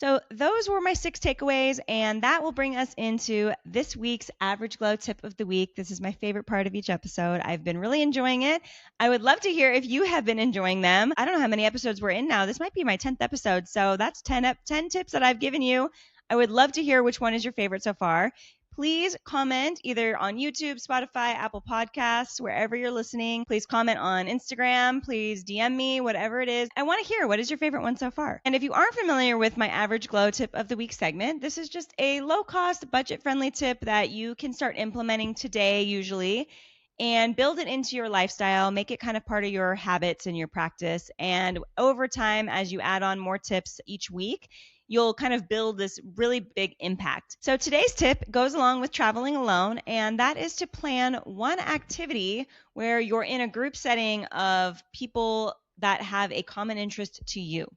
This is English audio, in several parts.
So those were my 6 takeaways, and that will bring us into this week's Average Glow tip of the week. This is my favorite part of each episode. I've been really enjoying it. I would love to hear if you have been enjoying them. I don't know how many episodes we're in now. This might be my 10th episode, so that's 10 tips that I've given you. I would love to hear which one is your favorite so far. Please comment either on YouTube, Spotify, Apple Podcasts, wherever you're listening. Please comment on Instagram. Please DM me, whatever it is. I want to hear what is your favorite one so far. And if you aren't familiar with my Average Glow tip of the week segment, this is just a low-cost, budget-friendly tip that you can start implementing today usually and build it into your lifestyle, make it kind of part of your habits and your practice. And over time, as you add on more tips each week, you'll kind of build this really big impact. So today's tip goes along with traveling alone, and that is to plan one activity where you're in a group setting of people that have a common interest to you.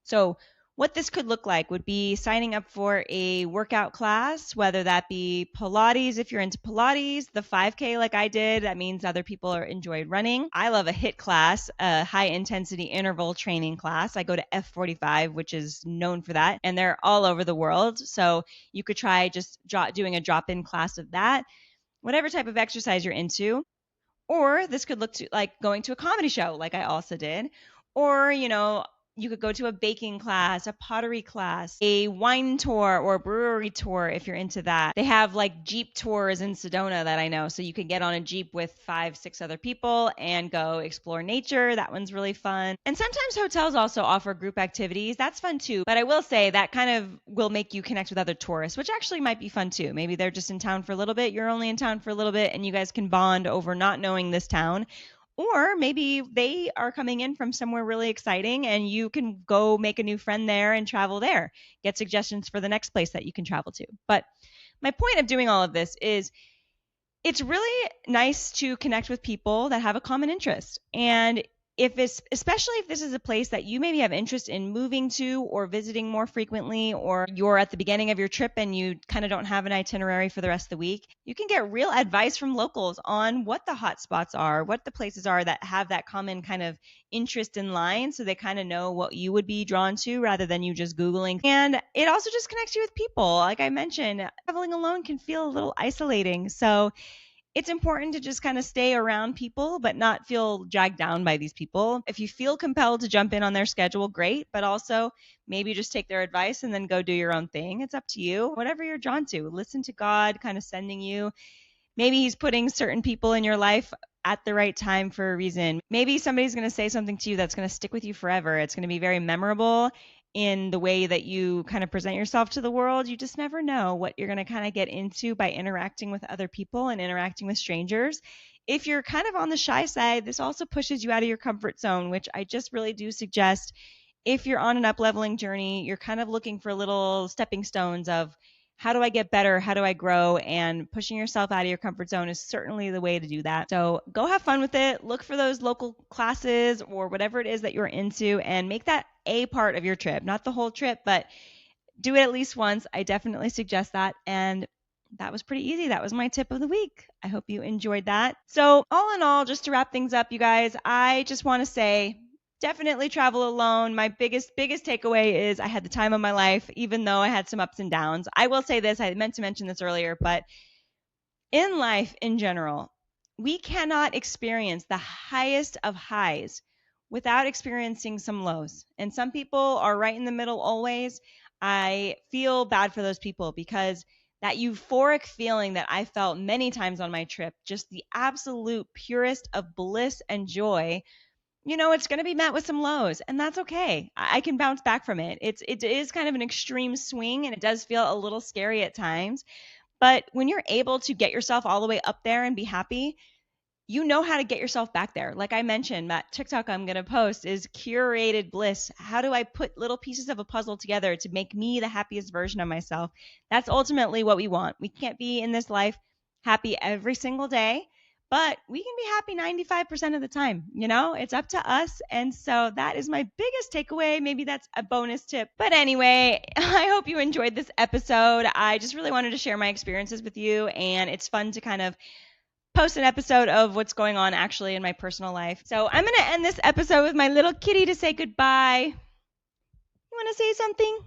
So what this could look like would be signing up for a workout class, whether that be Pilates if you're into Pilates, the 5K like I did. That means other people enjoyed running. I love a HIIT class, a high intensity interval training class. I go to F45, which is known for that, and they're all over the world. So you could try just doing a drop-in class of that, whatever type of exercise you're into. Or this could look like going to a comedy show like I also did. Or, you could go to a baking class, a pottery class, a wine tour or brewery tour if you're into that. They have like Jeep tours in Sedona that I know. So you can get on a Jeep with 5, 6 other people and go explore nature. That one's really fun. And sometimes hotels also offer group activities. That's fun too. But I will say that kind of will make you connect with other tourists, which actually might be fun too. Maybe they're just in town for a little bit. You're only in town for a little bit and you guys can bond over not knowing this town. Or maybe they are coming in from somewhere really exciting and you can go make a new friend there and travel there. Get suggestions for the next place that you can travel to. But my point of doing all of this is it's really nice to connect with people that have a common interest. And especially if this is a place that you maybe have interest in moving to or visiting more frequently, or you're at the beginning of your trip and you kind of don't have an itinerary for the rest of the week, you can get real advice from locals on what the hot spots are, what the places are that have that common kind of interest in line, so they kind of know what you would be drawn to rather than you just Googling. And it also just connects you with people. Like I mentioned, traveling alone can feel a little isolating. So it's important to just kind of stay around people, but not feel dragged down by these people. If you feel compelled to jump in on their schedule, great, but also maybe just take their advice and then go do your own thing. It's up to you, whatever you're drawn to. Listen to God kind of sending you. Maybe he's putting certain people in your life at the right time for a reason. Maybe somebody's going to say something to you that's going to stick with you forever. It's going to be very memorable in the way that you kind of present yourself to the world. You just never know what you're going to kind of get into by interacting with other people and interacting with strangers. If you're kind of on the shy side, this also pushes you out of your comfort zone, which I just really do suggest. If you're on an up-leveling journey, you're kind of looking for little stepping stones of how do I get better? How do I grow? And pushing yourself out of your comfort zone is certainly the way to do that. So go have fun with it. Look for those local classes or whatever it is that you're into and make that a part of your trip. Not the whole trip, but do it at least once. I definitely suggest that. And that was pretty easy. That was my tip of the week. I hope you enjoyed that. So all in all, just to wrap things up, you guys, I just want to say, definitely travel alone. My biggest takeaway is I had the time of my life, even though I had some ups and downs. I will say this, I meant to mention this earlier, but in life in general, we cannot experience the highest of highs without experiencing some lows. And some people are right in the middle always. I feel bad for those people because that euphoric feeling that I felt many times on my trip, just the absolute purest of bliss and joy, it's going to be met with some lows, and that's okay. I can bounce back from it. It is kind of an extreme swing, and it does feel a little scary at times. But when you're able to get yourself all the way up there and be happy, you know how to get yourself back there. Like I mentioned, that TikTok I'm going to post is curated bliss. How do I put little pieces of a puzzle together to make me the happiest version of myself? That's ultimately what we want. We can't be in this life happy every single day, but we can be happy 95% of the time. It's up to us. And so that is my biggest takeaway. Maybe that's a bonus tip. But anyway, I hope you enjoyed this episode. I just really wanted to share my experiences with you. And it's fun to kind of post an episode of what's going on actually in my personal life. So I'm going to end this episode with my little kitty to say goodbye. You want to say something?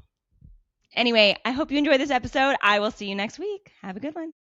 Anyway, I hope you enjoyed this episode. I will see you next week. Have a good one.